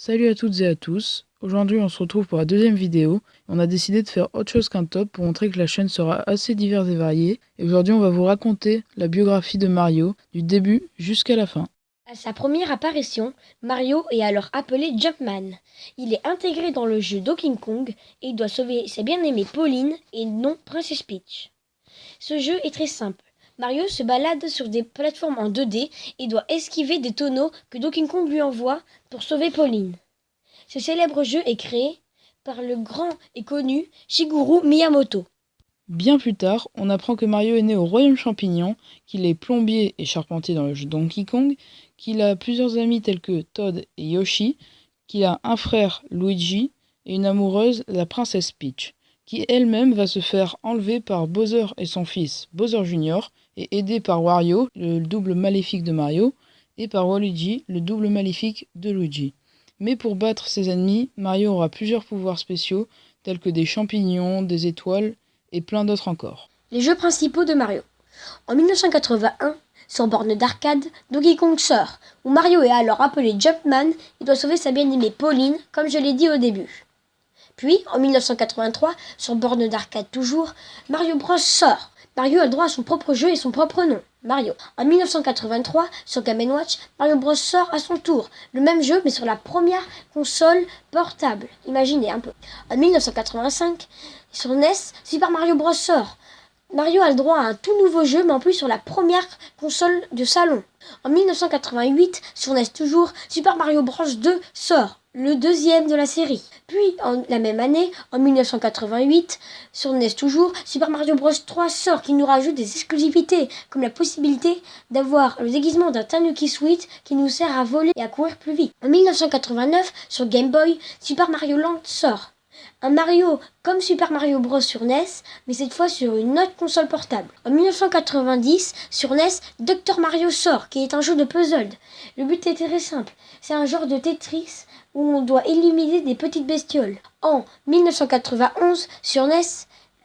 Salut à toutes et à tous, aujourd'hui on se retrouve pour la deuxième vidéo. On a décidé de faire autre chose qu'un top pour montrer que la chaîne sera assez diverse et variée. Et aujourd'hui on va vous raconter la biographie de Mario, du début jusqu'à la fin. À sa première apparition, Mario est alors appelé Jumpman. Il est intégré dans le jeu Donkey Kong et il doit sauver sa bien-aimée Pauline et non Princess Peach. Ce jeu est très simple. Mario se balade sur des plateformes en 2D et doit esquiver des tonneaux que Donkey Kong lui envoie pour sauver Pauline. Ce célèbre jeu est créé par le grand et connu Shigeru Miyamoto. Bien plus tard, on apprend que Mario est né au Royaume Champignon, qu'il est plombier et charpentier dans le jeu Donkey Kong, qu'il a plusieurs amis tels que Todd et Yoshi, qu'il a un frère, Luigi, et une amoureuse, la princesse Peach, qui elle-même va se faire enlever par Bowser et son fils, Bowser Jr., et aidé par Wario, le double maléfique de Mario, et par Waluigi, le double maléfique de Luigi. Mais pour battre ses ennemis, Mario aura plusieurs pouvoirs spéciaux, tels que des champignons, des étoiles, et plein d'autres encore. Les jeux principaux de Mario. En 1981, sur borne d'arcade, Donkey Kong sort, où Mario est alors appelé Jumpman et doit sauver sa bien-aimée Pauline, comme je l'ai dit au début. Puis, en 1983, sur borne d'arcade toujours, Mario Bros sort. Mario a le droit à son propre jeu et son propre nom, Mario. En 1983, sur Game & Watch, Mario Bros sort à son tour, le même jeu mais sur la première console portable. Imaginez un peu. En 1985, sur NES, Super Mario Bros sort. Mario a le droit à un tout nouveau jeu, mais en plus sur la première console de salon. En 1988, sur NES toujours, Super Mario Bros 2 sort, le deuxième de la série. Puis, la même année, en 1988, sur NES toujours, Super Mario Bros 3 sort, qui nous rajoute des exclusivités, comme la possibilité d'avoir le déguisement d'un Tanuki Sweet qui nous sert à voler et à courir plus vite. En 1989, sur Game Boy, Super Mario Land sort. Un Mario comme Super Mario Bros sur NES, mais cette fois sur une autre console portable. En 1990, sur NES, Dr Mario sort, qui est un jeu de puzzle. Le but est très simple, c'est un genre de Tetris où on doit éliminer des petites bestioles. En 1991, sur NES,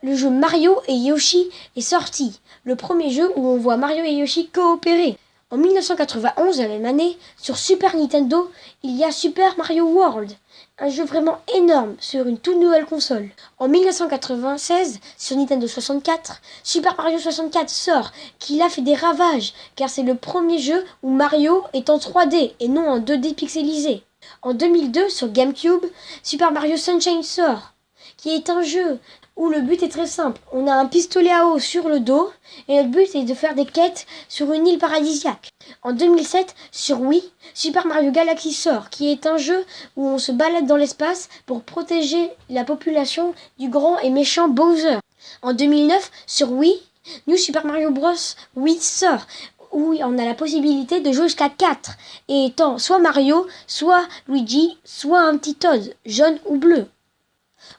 le jeu Mario et Yoshi est sorti, le premier jeu où on voit Mario et Yoshi coopérer. En 1991, la même année, sur Super Nintendo, il y a Super Mario World, un jeu vraiment énorme sur une toute nouvelle console. En 1996, sur Nintendo 64, Super Mario 64 sort, qui a fait des ravages, car c'est le premier jeu où Mario est en 3D et non en 2D pixelisé. En 2002, sur GameCube, Super Mario Sunshine sort, qui est un jeu où le but est très simple. On a un pistolet à eau sur le dos et notre but est de faire des quêtes sur une île paradisiaque. En 2007, sur Wii, Super Mario Galaxy sort, qui est un jeu où on se balade dans l'espace pour protéger la population du grand et méchant Bowser. En 2009, sur Wii, New Super Mario Bros. Wii sort, où on a la possibilité de jouer jusqu'à 4, et étant soit Mario, soit Luigi, soit un petit Todd, jaune ou bleu.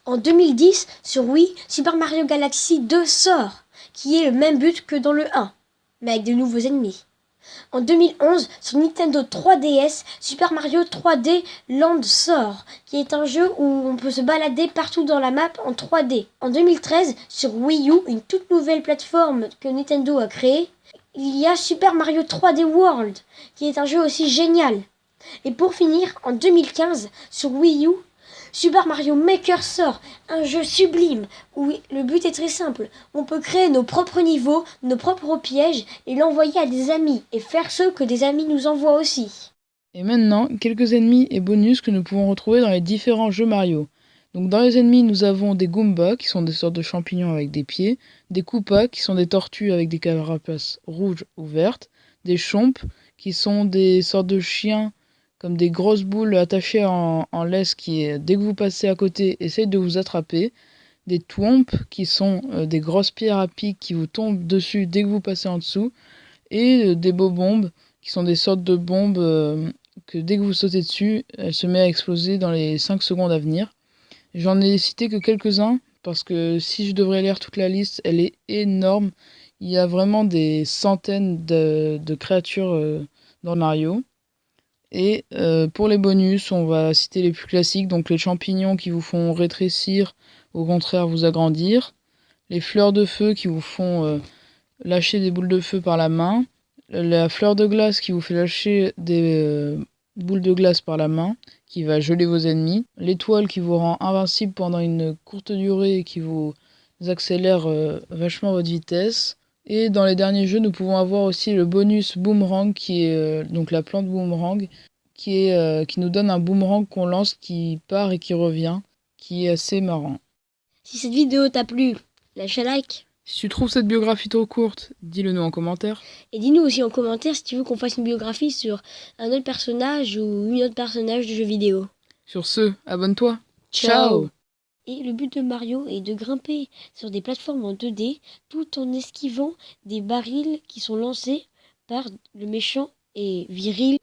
En 2010, sur Wii, Super Mario Galaxy 2 sort, qui est le même but que dans le 1, mais avec de nouveaux ennemis. En 2011, sur Nintendo 3DS, Super Mario 3D Land sort, qui est un jeu où on peut se balader partout dans la map en 3D. En 2013, sur Wii U, une toute nouvelle plateforme que Nintendo a créée, il y a Super Mario 3D World, qui est un jeu aussi génial. Et pour finir, en 2015, sur Wii U, Super Mario Maker sort, un jeu sublime où le but est très simple. On peut créer nos propres niveaux, nos propres pièges et l'envoyer à des amis et faire ce que des amis nous envoient aussi. Et maintenant, quelques ennemis et bonus que nous pouvons retrouver dans les différents jeux Mario. Donc dans les ennemis, nous avons des Goombas, qui sont des sortes de champignons avec des pieds, des Koopas, qui sont des tortues avec des carapaces rouges ou vertes, des Chomps, qui sont des sortes de chiens comme des grosses boules attachées en laisse qui, dès que vous passez à côté, essayent de vous attraper, des Thwomps, qui sont des grosses pierres à pic qui vous tombent dessus dès que vous passez en dessous, et des Bobombes, qui sont des sortes de bombes que dès que vous sautez dessus, elle se met à exploser dans les 5 secondes à venir. J'en ai cité que quelques-uns, parce que si je devrais lire toute la liste, elle est énorme. Il y a vraiment des centaines de créatures dans Mario. Et pour les bonus, on va citer les plus classiques, donc les champignons qui vous font rétrécir, au contraire vous agrandir. Les fleurs de feu qui vous font lâcher des boules de feu par la main. La fleur de glace qui vous fait lâcher des boules de glace par la main. qui va geler vos ennemis, l'étoile qui vous rend invincible pendant une courte durée et qui vous accélère vachement votre vitesse. Et dans les derniers jeux, nous pouvons avoir aussi le bonus boomerang qui est donc la plante boomerang qui nous donne un boomerang qu'on lance qui part et qui revient, qui est assez marrant. Si cette vidéo t'a plu, lâche un like. Si tu trouves cette biographie trop courte, dis-le nous en commentaire. Et dis-nous aussi en commentaire si tu veux qu'on fasse une biographie sur un autre personnage ou une autre personnage de jeu vidéo. Sur ce, abonne-toi. Ciao. Et le but de Mario est de grimper sur des plateformes en 2D tout en esquivant des barils qui sont lancés par le méchant et viril